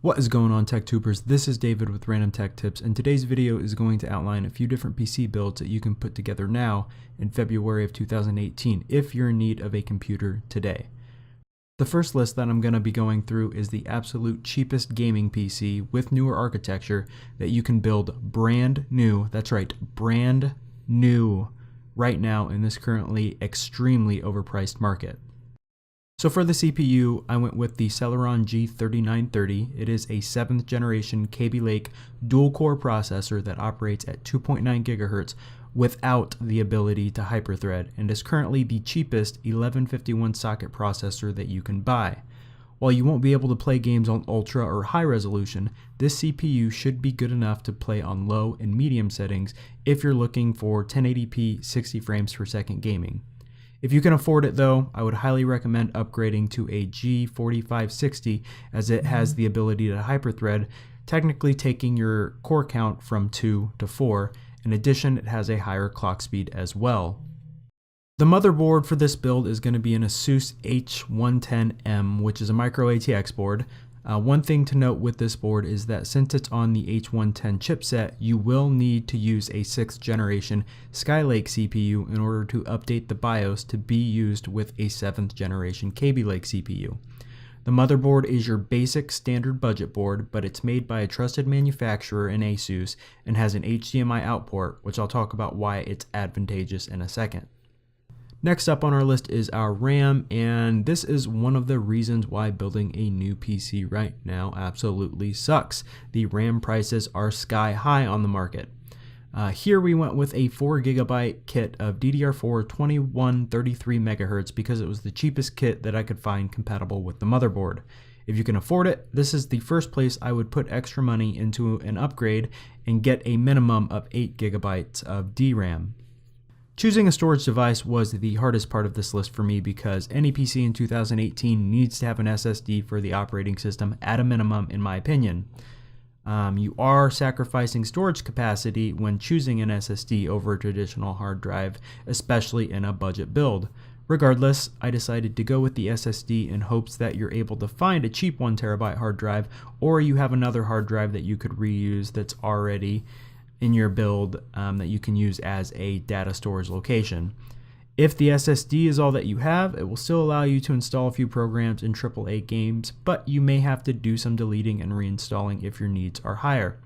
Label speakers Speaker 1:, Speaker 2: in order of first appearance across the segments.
Speaker 1: What is going on, Tech Tubers? This is David with Random Tech Tips, and today's video is going to outline a few different PC builds that you can put together now in February of 2018 if you're in need of a computer today. The first list that I'm going to be going through is the absolute cheapest gaming PC with newer architecture that you can build brand new, that's right, brand new, right now in this currently extremely overpriced market. So for the CPU, I went with the Celeron G3930. It is a 7th generation Kaby Lake dual-core processor that operates at 2.9 GHz without the ability to hyperthread, and is currently the cheapest 1151 socket processor that you can buy. While you won't be able to play games on ultra or high resolution, this CPU should be good enough to play on low and medium settings if you're looking for 1080p 60 frames per second gaming. If you can afford it though, I would highly recommend upgrading to a G4560 as it has the ability to hyperthread, technically taking your core count from 2 to 4. In addition, it has a higher clock speed as well. The motherboard for this build is going to be an Asus H110M, which is a micro ATX board. One thing to note with this board is that since it's on the H110 chipset, you will need to use a 6th generation Skylake CPU in order to update the BIOS to be used with a 7th generation Kaby Lake CPU. The motherboard is your basic standard budget board, but it's made by a trusted manufacturer in Asus and has an HDMI out port, which I'll talk about why it's advantageous in a second. Next up on our list is our RAM, and this is one of the reasons why building a new PC right now absolutely sucks. The RAM prices are sky high on the market. Here we went with a 4GB kit of DDR4 2133 MHz because it was the cheapest kit that I could find compatible with the motherboard. If you can afford it, this is the first place I would put extra money into an upgrade and get a minimum of 8GB of DRAM. Choosing a storage device was the hardest part of this list for me because any PC in 2018 needs to have an SSD for the operating system at a minimum, in my opinion. You are sacrificing storage capacity when choosing an SSD over a traditional hard drive, especially in a budget build. Regardless, I decided to go with the SSD in hopes that you're able to find a cheap 1TB hard drive, or you have another hard drive that you could reuse that's already in your build that you can use as a data storage location. If the SSD is all that you have, it will still allow you to install a few programs in AAA games, but you may have to do some deleting and reinstalling if your needs are higher.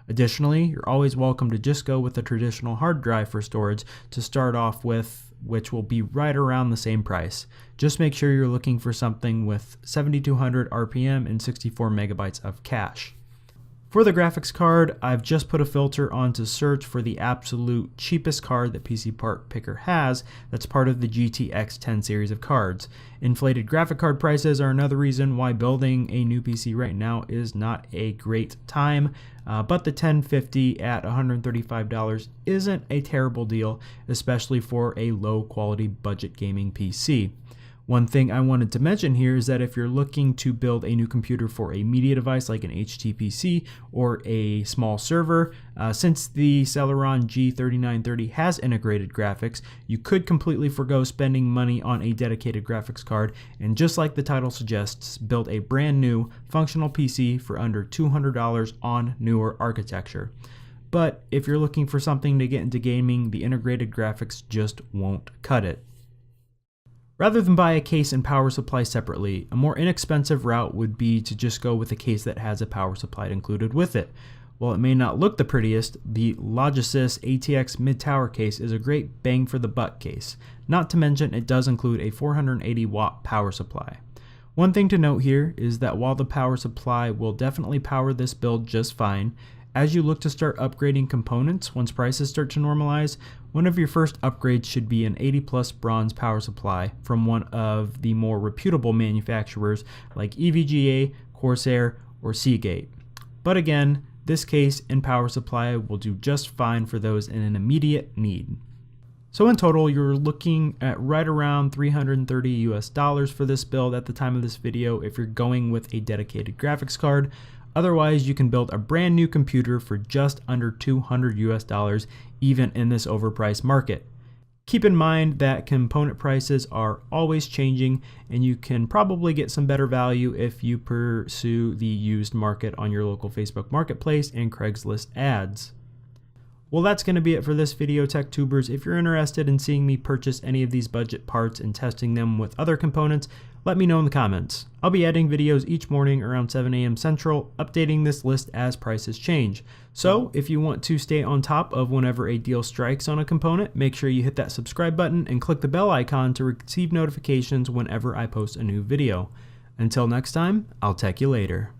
Speaker 1: Additionally, you're always welcome to just go with a traditional hard drive for storage to start off with, which will be right around the same price. Just make sure you're looking for something with 7200 RPM and 64 megabytes of cache. For the graphics card, I've just put a filter on to search for the absolute cheapest card that PC Part Picker has that's part of the GTX 10 series of cards. Inflated graphic card prices are another reason why building a new PC right now is not a great time, but the 1050 at $135 isn't a terrible deal, especially for a low quality budget gaming PC. One thing I wanted to mention here is that if you're looking to build a new computer for a media device like an HTPC or a small server, since the Celeron G3930 has integrated graphics, you could completely forgo spending money on a dedicated graphics card and, just like the title suggests, build a brand new functional PC for under $200 on newer architecture. But if you're looking for something to get into gaming, the integrated graphics just won't cut it. Rather than buy a case and power supply separately, a more inexpensive route would be to just go with a case that has a power supply included with it. While it may not look the prettiest, the Logisys ATX mid-tower case is a great bang for the buck case. Not to mention it does include a 480 watt power supply. One thing to note here is that while the power supply will definitely power this build just fine, as you look to start upgrading components once prices start to normalize, one of your first upgrades should be an 80+ bronze power supply from one of the more reputable manufacturers like EVGA, Corsair, or Seagate. But again, this case and power supply will do just fine for those in an immediate need. So in total, you're looking at right around $330 for this build at the time of this video if you're going with a dedicated graphics card. Otherwise, you can build a brand new computer for just under $200 even in this overpriced market. Keep in mind that component prices are always changing, and you can probably get some better value if you pursue the used market on your local Facebook Marketplace and Craigslist ads. Well, that's going to be it for this video, TechTubers. If you're interested in seeing me purchase any of these budget parts and testing them with other components, let me know in the comments. I'll be adding videos each morning around 7 a.m. Central, updating this list as prices change. So if you want to stay on top of whenever a deal strikes on a component, make sure you hit that subscribe button and click the bell icon to receive notifications whenever I post a new video. Until next time, I'll tech you later.